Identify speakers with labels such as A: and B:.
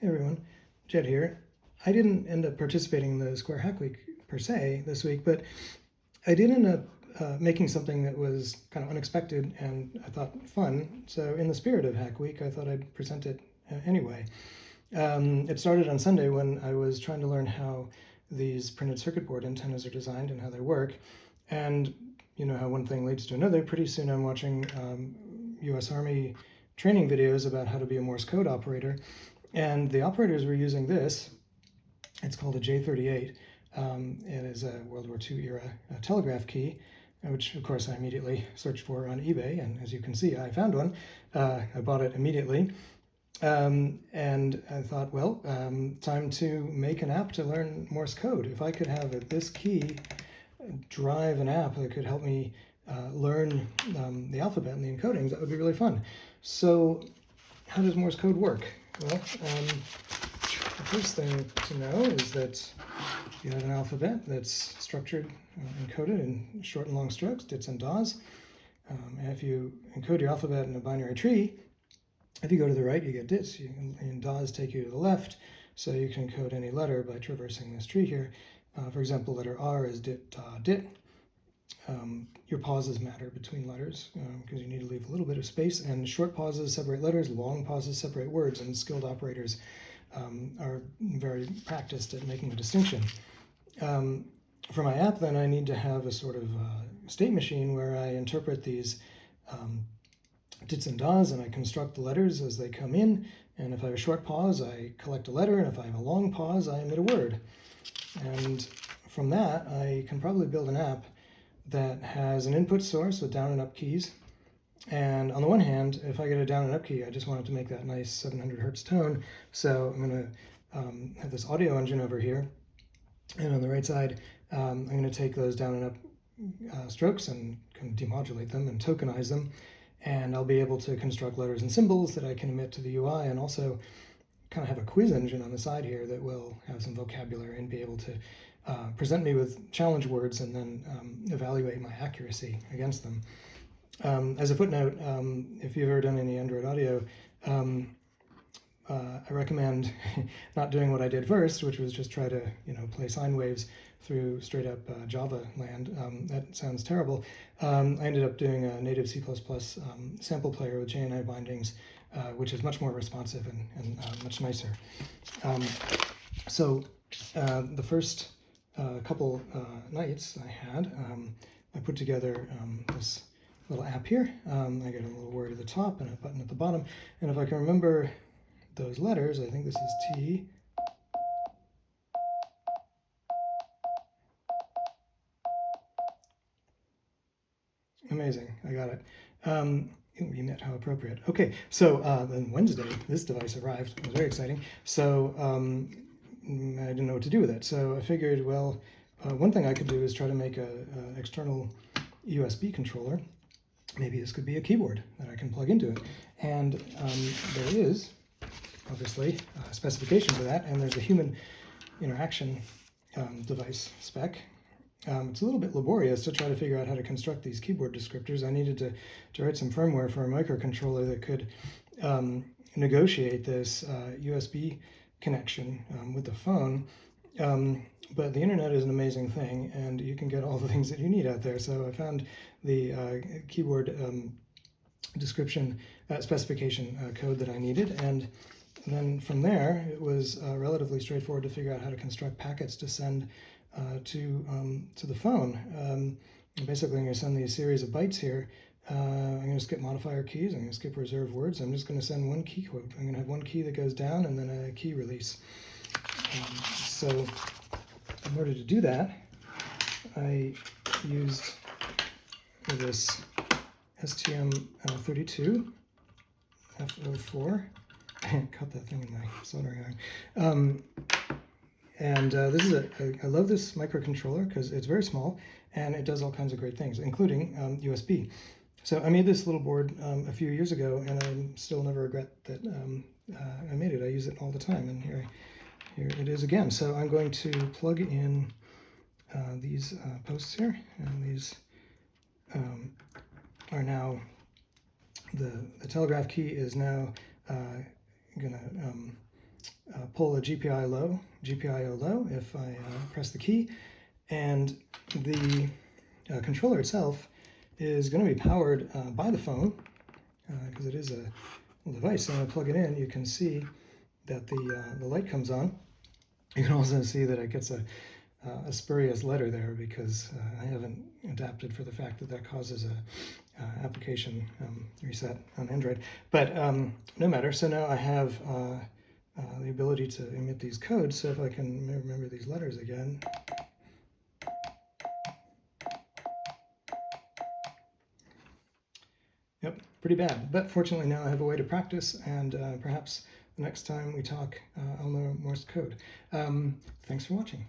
A: Hey everyone, Jed here. I didn't end up participating in the Square Hack Week per se this week, but I did end up making something that was kind of unexpected and I thought fun. So, in the spirit of Hack Week, I thought I'd present it anyway. It started on Sunday when I was trying to learn how these printed circuit board antennas are designed and how they work. And you know how one thing leads to another. Pretty soon I'm watching US Army training videos about how to be a Morse code operator. And the operators were using this. It's called a J38. It is a World War II era telegraph key, which of course I immediately searched for on eBay. And as you can see, I found one. I bought it immediately. And I thought, well, time to make an app to learn Morse code. If I could have this key drive an app that could help me learn the alphabet and the encodings, that would be really fun. So how does Morse code work? Well, the first thing to know is that you have an alphabet that's structured, encoded in short and long strokes, dits and das. And if you encode your alphabet in a binary tree, if you go to the right, you get dits, and das take you to the left, so you can encode any letter by traversing this tree here. For example, letter R is dit, da, dit. Your pauses matter between letters because you need to leave a little bit of space, and short pauses separate letters, long pauses separate words, and skilled operators are very practiced at making the distinction. For my app, then, I need to have a sort of state machine where I interpret these dits and das, and I construct the letters as they come in, and if I have a short pause, I collect a letter, and if I have a long pause, I emit a word. And from that, I can probably build an app that has an input source with down and up keys. And on the one hand, if I get a down and up key, I just want it to make that nice 700 hertz tone. So I'm going to have this audio engine over here. And on the right side, I'm going to take those down and up strokes and kind of demodulate them and tokenize them. And I'll be able to construct letters and symbols that I can emit to the UI, and also kind of have a quiz engine on the side here that will have some vocabulary and be able to present me with challenge words and then evaluate my accuracy against them. As a footnote, if you've ever done any Android audio, I recommend not doing what I did first, which was just try to play sine waves through straight up Java land. That sounds terrible. I ended up doing a native C++ sample player with JNI bindings, which is much more responsive and much nicer. So the first couple nights I had, I put together this little app here. I get a little word at the top and a button at the bottom. And if I can remember those letters, I think this is T. Amazing, I got it. Emit, how appropriate. Okay, so then Wednesday, this device arrived. It was very exciting. So I didn't know what to do with it. So I figured, well, one thing I could do is try to make an external USB controller. Maybe this could be a keyboard that I can plug into it. And there is, obviously, a specification for that, and there's a human interaction device spec. It's a little bit laborious to try to figure out how to construct these keyboard descriptors. I needed to write some firmware for a microcontroller that could negotiate this USB connection with the phone. But the internet is an amazing thing, and you can get all the things that you need out there. So I found the keyboard description specification code that I needed, and then from there it was relatively straightforward to figure out how to construct packets to send to the phone. Basically, I'm going to send these series of bytes here. I'm going to skip modifier keys. I'm going to skip reserved words. I'm just going to send one key quote. I'm going to have one key that goes down and then a key release. So in order to do that, I used this STM32 F04. I caught that thing in my soldering iron. And this is I love this microcontroller because it's very small and it does all kinds of great things, including USB. So I made this little board a few years ago, and I still never regret that I made it. I use it all the time, and here it is again. So I'm going to plug in these posts here, and these are now, the telegraph key is now going to pull a GPIO low if I press the key, and the controller itself is going to be powered by the phone because it is a device. So when I plug it in, you can see that the light comes on. You can also see that it gets a spurious letter there because I haven't adapted for the fact that causes a application reset on Android. But no matter. So now I have the ability to emit these codes. So if I can remember these letters again. Yep, pretty bad. But fortunately now I have a way to practice, and perhaps the next time we talk, I'll know Morse code. Thanks for watching.